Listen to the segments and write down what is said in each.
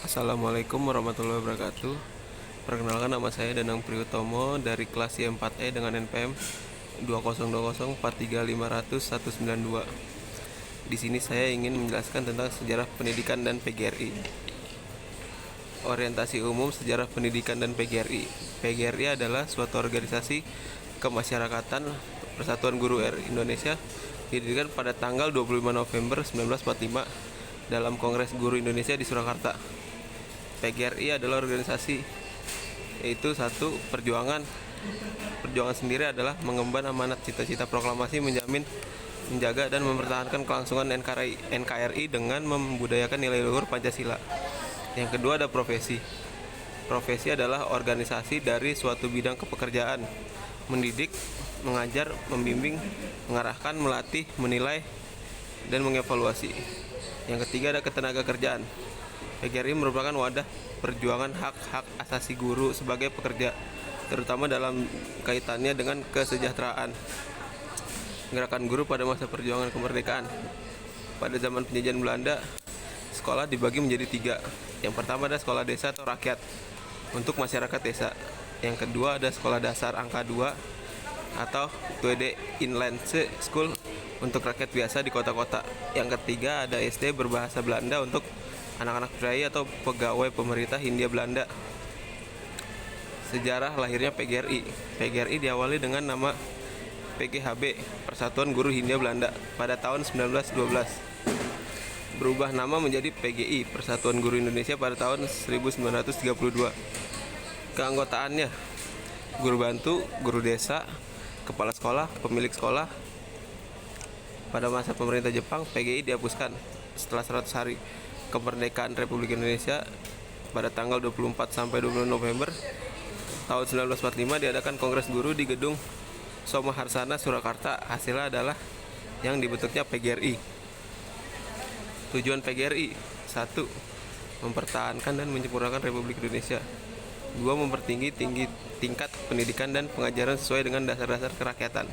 Assalamualaikum warahmatullahi wabarakatuh. Perkenalkan, nama saya Danang Priutomo dari kelas Y4E dengan NPM 200043500-192. Di sini saya ingin menjelaskan tentang sejarah pendidikan dan PGRI. Orientasi umum sejarah pendidikan dan PGRI. PGRI adalah suatu organisasi kemasyarakatan Persatuan Guru Indonesia, didirikan pada tanggal 25 November 1945 dalam Kongres Guru Indonesia di Surakarta. PGRI adalah organisasi, yaitu satu, perjuangan sendiri adalah mengemban amanat cita-cita proklamasi, menjamin, menjaga dan mempertahankan kelangsungan NKRI dengan membudayakan nilai luhur Pancasila. Yang kedua ada profesi. Profesi adalah organisasi dari suatu bidang kepekerjaan, mendidik, mengajar, membimbing, mengarahkan, melatih, menilai, dan mengevaluasi. Yang ketiga ada ketenaga kerjaan. PGRI merupakan wadah perjuangan hak-hak asasi guru sebagai pekerja, terutama dalam kaitannya dengan kesejahteraan. Gerakan guru pada masa perjuangan kemerdekaan. Pada zaman penjajahan Belanda, sekolah dibagi menjadi tiga. Yang pertama ada sekolah desa atau rakyat untuk masyarakat desa. Yang kedua ada sekolah dasar angka 2 atau Tweede Inlandse School untuk rakyat biasa di kota-kota. Yang ketiga ada SD berbahasa Belanda untuk anak-anak priai atau pegawai pemerintah Hindia Belanda. Sejarah lahirnya PGRI. PGRI diawali dengan nama PGHB, Persatuan Guru Hindia Belanda, pada tahun 1912. Berubah nama menjadi PGI, Persatuan Guru Indonesia, pada tahun 1932. Keanggotaannya: guru bantu, guru desa, kepala sekolah, pemilik sekolah. Pada masa pemerintah Jepang, PGI dihapuskan setelah 100 hari kemerdekaan Republik Indonesia pada tanggal 24 sampai 26 November tahun 1945 diadakan Kongres Guru di Gedung Soma Harsana, Surakarta. Hasilnya adalah yang dibentuknya PGRI. Tujuan PGRI: 1. Mempertahankan dan menyempurnakan Republik Indonesia. 2. Mempertinggi tingkat pendidikan dan pengajaran sesuai dengan dasar-dasar kerakyatan.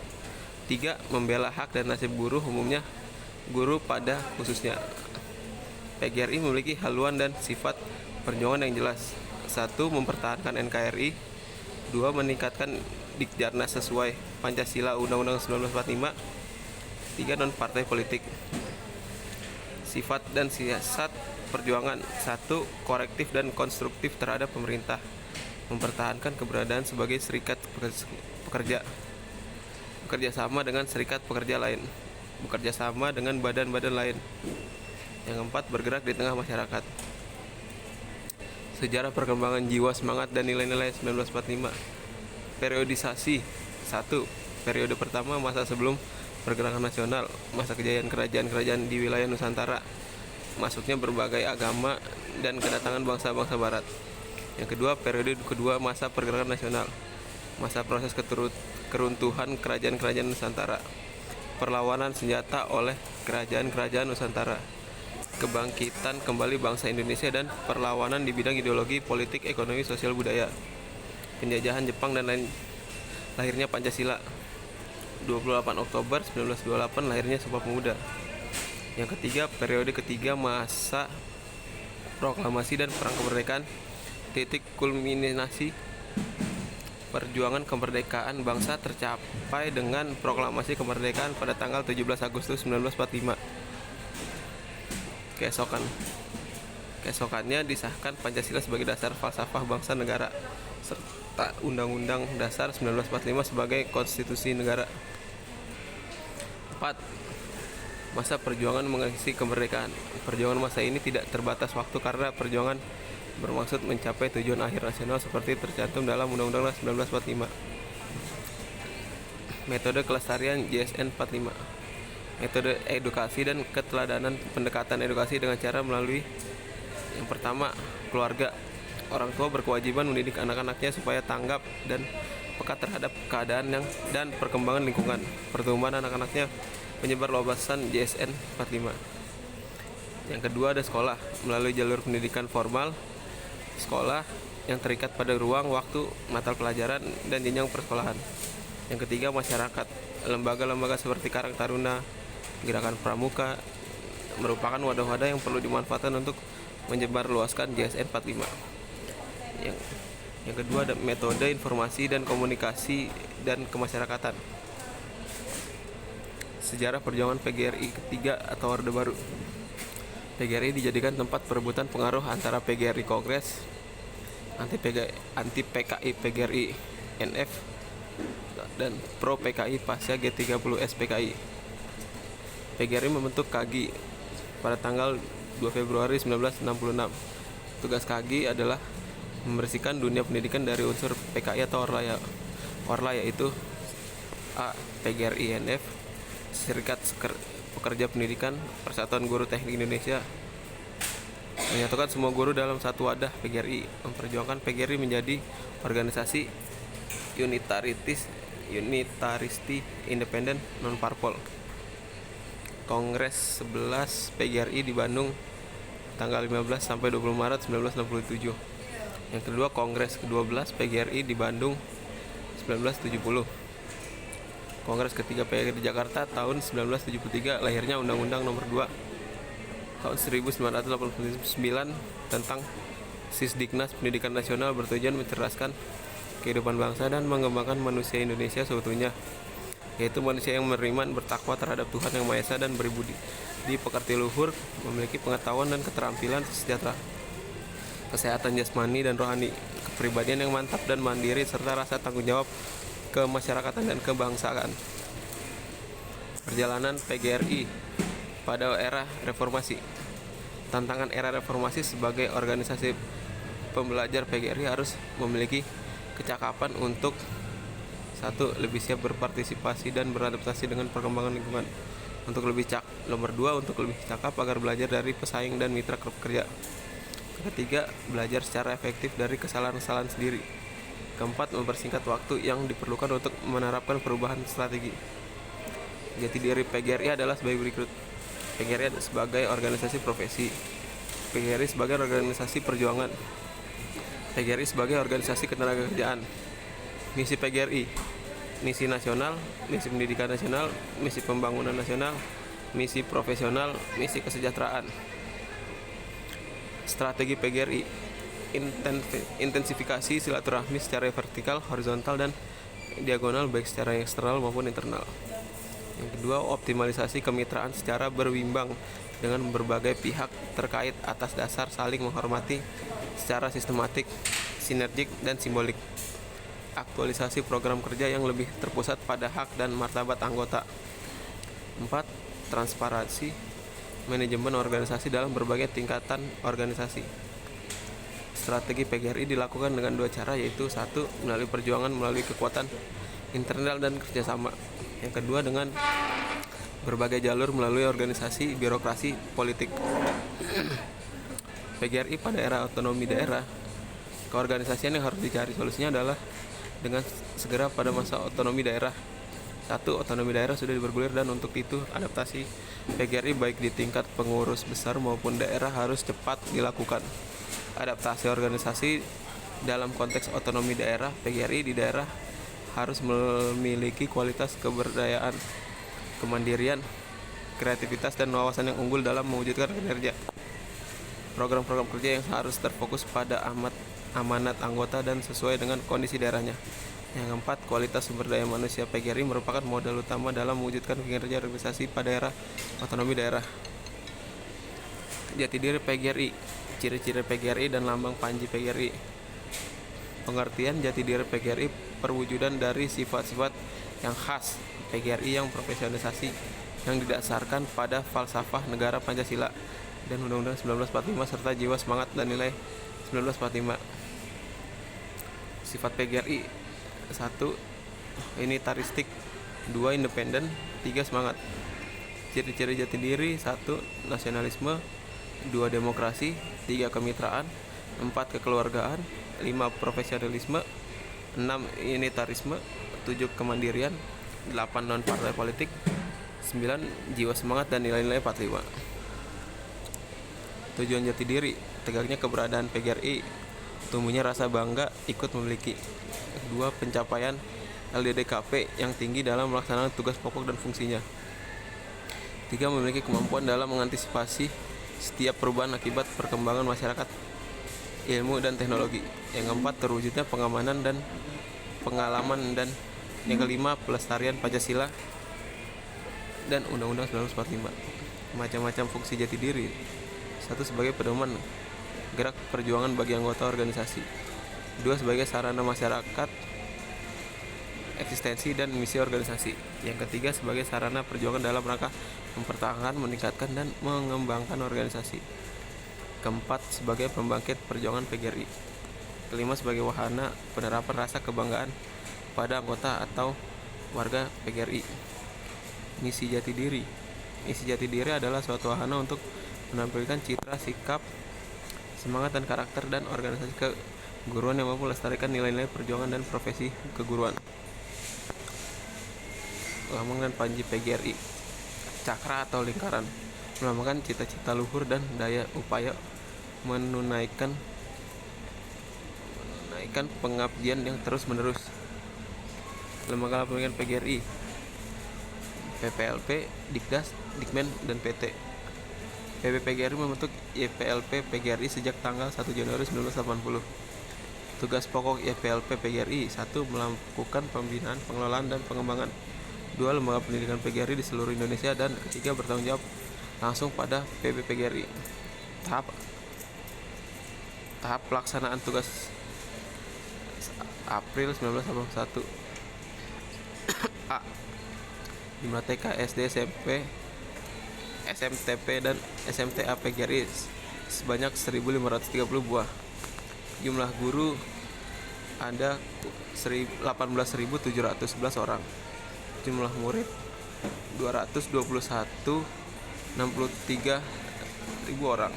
3. Membela hak dan nasib guru umumnya, guru pada khususnya. PGRI memiliki haluan dan sifat perjuangan yang jelas. 1. Mempertahankan NKRI. 2. Meningkatkan Dikjana sesuai Pancasila Undang-Undang 1945. 3. Non-partai politik. Sifat dan siasat perjuangan: 1. Korektif dan konstruktif terhadap pemerintah, mempertahankan keberadaan sebagai serikat pekerja, bekerja sama dengan serikat pekerja lain, bekerja sama dengan badan-badan lain. Yang 4. Bergerak di tengah masyarakat. Sejarah perkembangan jiwa, semangat, dan nilai-nilai 1945. Periodisasi: 1. Periode pertama, masa sebelum pergerakan nasional, masa kejayaan kerajaan-kerajaan di wilayah Nusantara, masuknya berbagai agama dan kedatangan bangsa-bangsa barat. Yang kedua, periode kedua, masa pergerakan nasional, masa proses keruntuhan kerajaan-kerajaan Nusantara, perlawanan senjata oleh kerajaan-kerajaan Nusantara, kebangkitan kembali bangsa Indonesia dan perlawanan di bidang ideologi, politik, ekonomi, sosial, budaya, penjajahan Jepang dan lain. Lahirnya Pancasila. 28 Oktober 1928 lahirnya Sumpah Pemuda. Yang ketiga, periode ketiga, masa proklamasi dan perang kemerdekaan. Titik kulminasi perjuangan kemerdekaan bangsa tercapai dengan proklamasi kemerdekaan pada tanggal 17 Agustus 1945. Keesokannya disahkan Pancasila sebagai dasar falsafah bangsa negara, serta Undang-Undang Dasar 1945 sebagai konstitusi negara. 4. Masa perjuangan mengisi kemerdekaan. Perjuangan masa ini tidak terbatas waktu karena perjuangan bermaksud mencapai tujuan akhir nasional seperti tercantum dalam Undang-Undang 1945. Metode kelestarian JSN 45. Metode edukasi dan keteladanan. Pendekatan edukasi dengan cara melalui: yang pertama, keluarga. Orang tua berkewajiban mendidik anak-anaknya supaya tanggap dan peka terhadap keadaan dan perkembangan lingkungan. Pertumbuhan anak-anaknya menyebar luasan JSN 45. Yang kedua ada sekolah. Melalui jalur pendidikan formal, sekolah yang terikat pada ruang, waktu, mata pelajaran, dan jenjang persekolahan. Yang ketiga masyarakat. Lembaga-lembaga seperti Karang Taruna, Gerakan Pramuka merupakan wadah-wadah yang perlu dimanfaatkan untuk menyebarluaskan JSN 45. Yang kedua ada metode informasi dan komunikasi dan kemasyarakatan. Sejarah perjuangan PGRI ketiga atau Orde Baru. PGRI dijadikan tempat perebutan pengaruh antara PGRI Kongres, anti PKI PGRI NF, dan pro PKI pasca G30S PKI. PGRI membentuk KAGI pada tanggal 2 Februari 1966. Tugas KAGI adalah membersihkan dunia pendidikan dari unsur PKI atau Orla, yaitu A. PGRI NF, Serikat Pekerja Pendidikan, Persatuan Guru Teknik Indonesia, menyatukan semua guru dalam satu wadah PGRI, memperjuangkan PGRI menjadi organisasi unitaristi independen non-parpol. Kongres 11 PGRI di Bandung tanggal 15 sampai 20 Maret 1967. Yang kedua, Kongres ke-12 PGRI di Bandung 1970. Kongres ketiga PGRI di Jakarta tahun 1973, lahirnya Undang-Undang Nomor 2 tahun 1989 tentang Sisdiknas Pendidikan Nasional bertujuan mencerdaskan kehidupan bangsa dan mengembangkan manusia Indonesia seutuhnya, yaitu manusia yang beriman, bertakwa terhadap Tuhan Yang Maha Esa dan berbudi pekerti luhur, memiliki pengetahuan dan keterampilan sejahtera, kesehatan jasmani dan rohani, kepribadian yang mantap dan mandiri, serta rasa tanggung jawab kemasyarakatan dan kebangsaan. Perjalanan PGRI pada era reformasi. Tantangan era reformasi sebagai organisasi pembelajar, PGRI harus memiliki kecakapan untuk 1. Lebih siap berpartisipasi dan beradaptasi dengan perkembangan lingkungan. Nomor 2, untuk lebih cakap agar belajar dari pesaing dan mitra kerja. Ketiga, belajar secara efektif dari kesalahan-kesalahan sendiri. Keempat, mempersingkat waktu yang diperlukan untuk menerapkan perubahan strategi. Jati diri PGRI adalah sebagai berikut. PGRI sebagai organisasi profesi, PGRI sebagai organisasi perjuangan, PGRI sebagai organisasi ketenagakerjaan. Misi PGRI: misi nasional, misi pendidikan nasional, misi pembangunan nasional, misi profesional, misi kesejahteraan. Strategi PGRI: intensifikasi silaturahmi secara vertikal, horizontal, dan diagonal, baik secara eksternal maupun internal. Yang kedua, optimalisasi kemitraan secara berwimbang dengan berbagai pihak terkait atas dasar saling menghormati secara sistematik, sinergik, dan simbolik. Aktualisasi program kerja yang lebih terpusat pada hak dan martabat anggota. 4. Transparansi manajemen organisasi dalam berbagai tingkatan organisasi. Strategi PGRI dilakukan dengan 2 cara, yaitu 1. Melalui perjuangan melalui kekuatan internal dan kerjasama. Yang kedua, dengan berbagai jalur melalui organisasi birokrasi politik. PGRI pada era otonomi daerah. Keorganisasian yang harus dicari solusinya adalah dengan segera pada masa otonomi daerah. 1. Otonomi daerah sudah bergulir, dan untuk itu adaptasi PGRI baik di tingkat pengurus besar maupun daerah harus cepat dilakukan. Adaptasi organisasi dalam konteks otonomi daerah. PGRI di daerah harus memiliki kualitas keberdayaan, kemandirian, kreativitas, dan wawasan yang unggul dalam mewujudkan kinerja. Program-program kerja yang harus terfokus pada amanat anggota dan sesuai dengan kondisi daerahnya. Yang keempat, kualitas sumber daya manusia PGRI merupakan modal utama dalam mewujudkan kinerja organisasi pada era otonomi daerah. Jati diri PGRI, ciri-ciri PGRI dan lambang panji PGRI. Pengertian jati diri PGRI: perwujudan dari sifat-sifat yang khas PGRI yang profesionalisasi, yang didasarkan pada falsafah negara Pancasila dan Undang-Undang 1945 serta jiwa semangat dan nilai 1945. Sifat PGRI: 1. Unitaristik, 2. Independen, 3. Semangat. Ciri-ciri jati diri: 1. Nasionalisme, 2. Demokrasi, 3. Kemitraan, 4. Kekeluargaan, 5. Profesionalisme, 6. Unitarisme, 7. Kemandirian, 8. Non-partai politik, 9. Jiwa semangat dan nilai-nilai 45. Tujuan jati diri: tegaknya keberadaan PGRI, tumbuhnya rasa bangga ikut memiliki. 2. Pencapaian LDDKP yang tinggi dalam melaksanakan tugas pokok dan fungsinya. 3. Memiliki kemampuan dalam mengantisipasi setiap perubahan akibat perkembangan masyarakat, ilmu dan teknologi. Yang keempat, terwujudnya pengamanan dan pengalaman. Dan yang kelima, pelestarian Pancasila dan Undang-Undang 1945. Macam-macam fungsi jati diri. Satu, sebagai pedoman gerak perjuangan bagi anggota organisasi. Dua, sebagai sarana masyarakat eksistensi dan misi organisasi. Yang ketiga, sebagai sarana perjuangan dalam rangka mempertahankan, meningkatkan, dan mengembangkan organisasi. Keempat, sebagai pembangkit perjuangan PGRI. Kelima, sebagai wahana penerapan rasa kebanggaan pada anggota atau warga PGRI. Misi jati diri. Misi jati diri adalah suatu wahana untuk menampilkan citra, sikap, semangat, dan karakter dan organisasi keguruan yang mampu melestarikan nilai-nilai perjuangan dan profesi keguruan. Lambang dan panji PGRI. Cakra atau lingkaran melambangkan cita-cita luhur dan daya upaya menunaikan pengabdian yang terus-menerus. Lembaga pendidikan PGRI: PPLP, Dikdas, Dikmen, dan PT. PP PGRI membentuk YPLP PGRI sejak tanggal 1 Januari 1980. Tugas pokok YPLP PGRI: 1. Melakukan pembinaan, pengelolaan, dan pengembangan. 2. Lembaga pendidikan PGRI di seluruh Indonesia. Dan ketiga, bertanggung jawab langsung pada PP PGRI. Tahap pelaksanaan tugas April 1981. A. Jumlah TK, SD, SMP, SMTP, dan SMTA PGRI sebanyak 1.530 buah. Jumlah guru ada 18.711 orang. Jumlah murid 221.63.000 orang.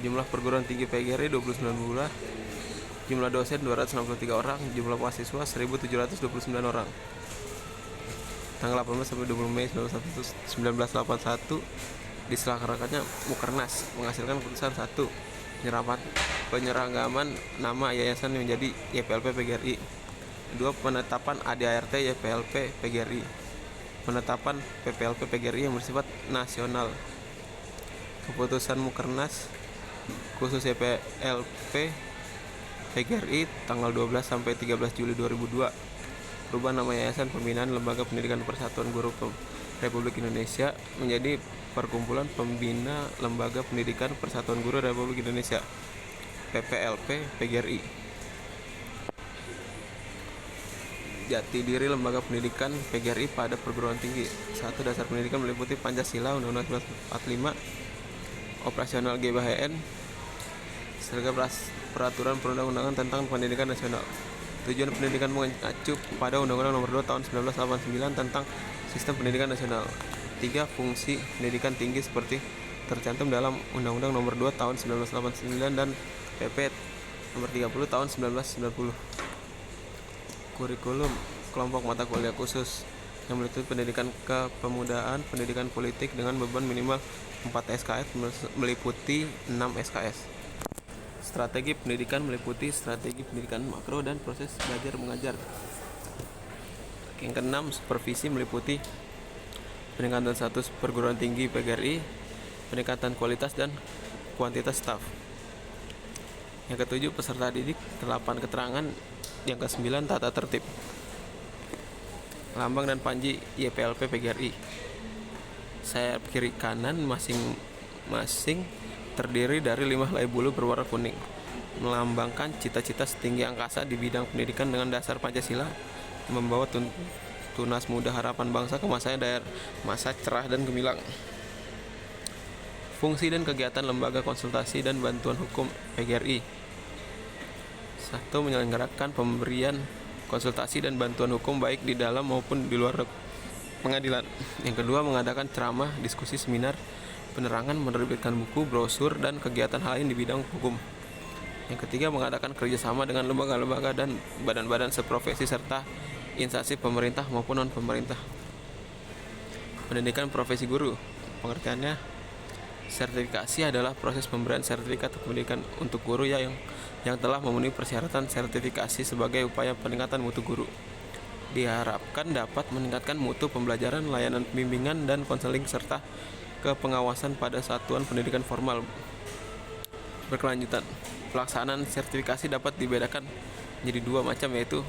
Jumlah perguruan tinggi PGRI 29 buah. Jumlah dosen 263 orang. Jumlah mahasiswa 1.729 orang. Tanggal 18 sampai 20 Mei 1981 diselenggarakannya Mukernas, menghasilkan keputusan 1. Penyeragaman nama yayasan menjadi YPLP PGRI. 2. Penetapan ADART YPLP PGRI. Penetapan PPLP PGRI yang bersifat nasional. Keputusan Mukernas khusus YPLP PGRI tanggal 12 sampai 13 Juli 2002. Perubahan nama Yayasan Pembinaan Lembaga Pendidikan Persatuan Guru Republik Indonesia menjadi Perkumpulan Pembina Lembaga Pendidikan Persatuan Guru Republik Indonesia, PPLP PGRI. Jati diri Lembaga Pendidikan PGRI pada perguruan tinggi. 1. Dasar pendidikan meliputi Pancasila, Undang-Undang 1945, Operasional GBHN, serta peraturan perundang-undangan tentang pendidikan nasional. Tujuan pendidikan mengacu pada Undang-Undang Nomor 2 Tahun 1989 tentang Sistem Pendidikan Nasional. 3. Fungsi pendidikan tinggi seperti tercantum dalam Undang-Undang Nomor 2 Tahun 1989 dan PP Nomor 30 Tahun 1990. Kurikulum kelompok mata kuliah khusus yang meliputi pendidikan kepemudaan, pendidikan politik dengan beban minimal 4 SKS meliputi 6 SKS. Strategi pendidikan meliputi strategi pendidikan makro dan proses belajar mengajar. Yang keenam, supervisi meliputi peningkatan status perguruan tinggi PGRI, peningkatan kualitas dan kuantitas staf. Yang ketujuh, peserta didik. 8, keterangan. Yang ke-9, tata tertib. Lambang dan panji YPLP PGRI. Sayap kiri kanan masing-masing terdiri dari 5 helai bulu berwarna kuning, melambangkan cita-cita setinggi angkasa di bidang pendidikan dengan dasar Pancasila, membawa tunas muda harapan bangsa ke masa cerah dan gemilang. Fungsi dan kegiatan lembaga konsultasi dan bantuan hukum PGRI. 1. Menyelenggarakan pemberian konsultasi dan bantuan hukum baik di dalam maupun di luar pengadilan. Yang kedua, mengadakan ceramah, diskusi, seminar, penerangan, menerbitkan buku, brosur, dan kegiatan lain di bidang hukum. Yang ketiga, mengadakan kerjasama dengan lembaga-lembaga dan badan-badan seprofesi serta instansi pemerintah maupun non-pemerintah. Pendidikan profesi guru. Pengertiannya, sertifikasi adalah proses pemberian sertifikat pendidikan untuk guru yang telah memenuhi persyaratan sertifikasi sebagai upaya peningkatan mutu guru. Diharapkan dapat meningkatkan mutu pembelajaran, layanan pembimbingan dan konseling serta ke pengawasan pada satuan pendidikan formal berkelanjutan. Pelaksanaan sertifikasi dapat dibedakan menjadi dua macam, yaitu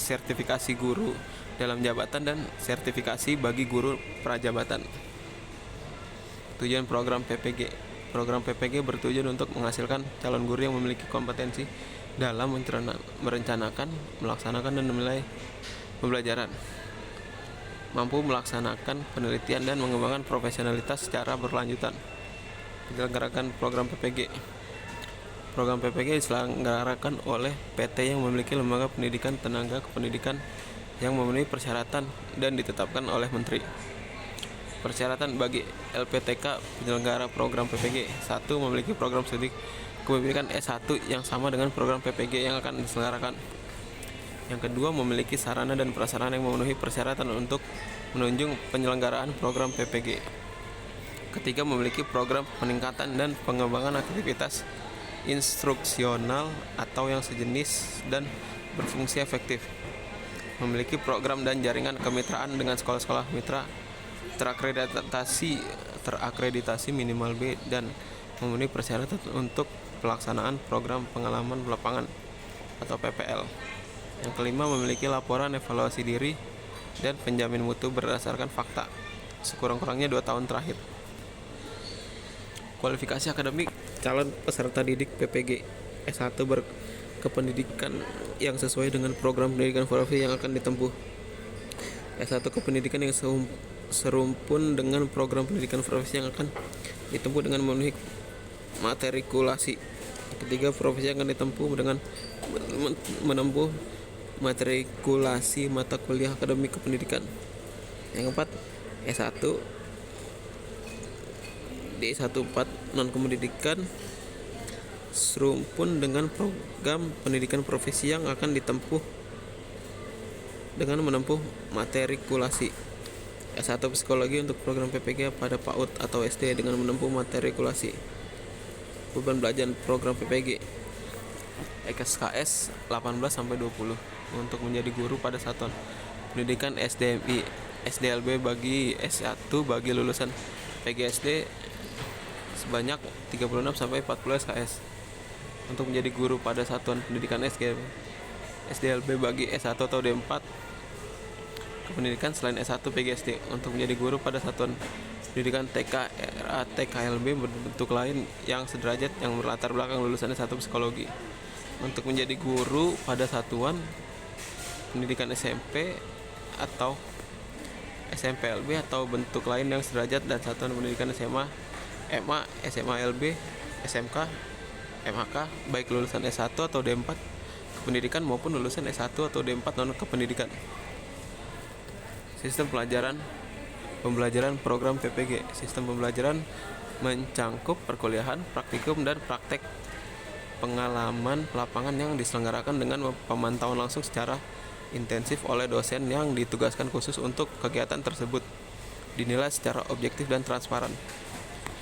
sertifikasi guru dalam jabatan dan sertifikasi bagi guru prajabatan. Tujuan program PPG. Program PPG bertujuan untuk menghasilkan calon guru yang memiliki kompetensi dalam merencanakan, melaksanakan, dan menilai pembelajaran, mampu melaksanakan penelitian dan mengembangkan profesionalitas secara berkelanjutan. Menyelenggarakan program PPG. Program PPG diselenggarakan oleh PT yang memiliki lembaga pendidikan tenaga kependidikan yang memenuhi persyaratan dan ditetapkan oleh Menteri. Persyaratan bagi LPTK penyelenggara program PPG: 1. Memiliki program studi kepemimpinan S1 yang sama dengan program PPG yang akan diselenggarakan. Yang kedua, memiliki sarana dan prasarana yang memenuhi persyaratan untuk menunjang penyelenggaraan program PPG. Ketiga, memiliki program peningkatan dan pengembangan aktivitas instruksional atau yang sejenis dan berfungsi efektif. Memiliki program dan jaringan kemitraan dengan sekolah-sekolah mitra terakreditasi minimal B dan memenuhi persyaratan untuk pelaksanaan program pengalaman lapangan atau PPL. Yang kelima, memiliki laporan evaluasi diri dan penjamin mutu berdasarkan fakta sekurang-kurangnya 2 tahun terakhir. Kualifikasi akademik calon peserta didik PPG: S1 berkependidikan yang sesuai dengan program pendidikan profesi yang akan ditempuh. S1 kependidikan yang serumpun dengan program pendidikan profesi yang akan ditempuh dengan memenuhi matrikulasi. Ketiga, profesi yang akan ditempuh dengan menempuh matrikulasi mata kuliah akademik kependidikan. Yang keempat, S1 D14 non-kependidikan serumpun dengan program pendidikan profesi yang akan ditempuh dengan menempuh matrikulasi. S1 psikologi untuk program PPG pada PAUD atau SD dengan menempuh matrikulasi. Beban belajar program PPG SKS 18-20 untuk menjadi guru pada satuan pendidikan SDMI SDLB bagi S1 bagi lulusan PGSD sebanyak 36-40 SKS. Untuk menjadi guru pada satuan pendidikan SDLB bagi S1 atau D4 kependidikan selain S1 PGSD. Untuk menjadi guru pada satuan pendidikan TK, RAT, KLB berbentuk lain yang sederajat yang berlatar belakang lulusan S1 psikologi. Untuk menjadi guru pada satuan pendidikan SMP atau SMPLB atau bentuk lain yang sederajat dan satuan pendidikan SMA, MA, SMA-LB, SMK, MHK baik lulusan S1 atau D4 kependidikan maupun lulusan S1 atau D4 non kependidikan. Sistem pembelajaran program PPG. Sistem pembelajaran mencangkup perkuliahan, praktikum, dan praktek pengalaman lapangan yang diselenggarakan dengan pemantauan langsung secara intensif oleh dosen yang ditugaskan khusus untuk kegiatan tersebut, dinilai secara objektif dan transparan.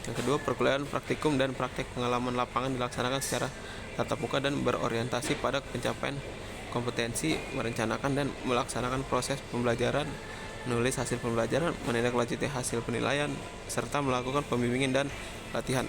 Yang kedua, perkuliahan, praktikum, dan praktek pengalaman lapangan dilaksanakan secara tatap muka dan berorientasi pada pencapaian kompetensi, merencanakan dan melaksanakan proses pembelajaran, menulis hasil pembelajaran, menindaklanjuti hasil penilaian, serta melakukan pembimbingan dan latihan.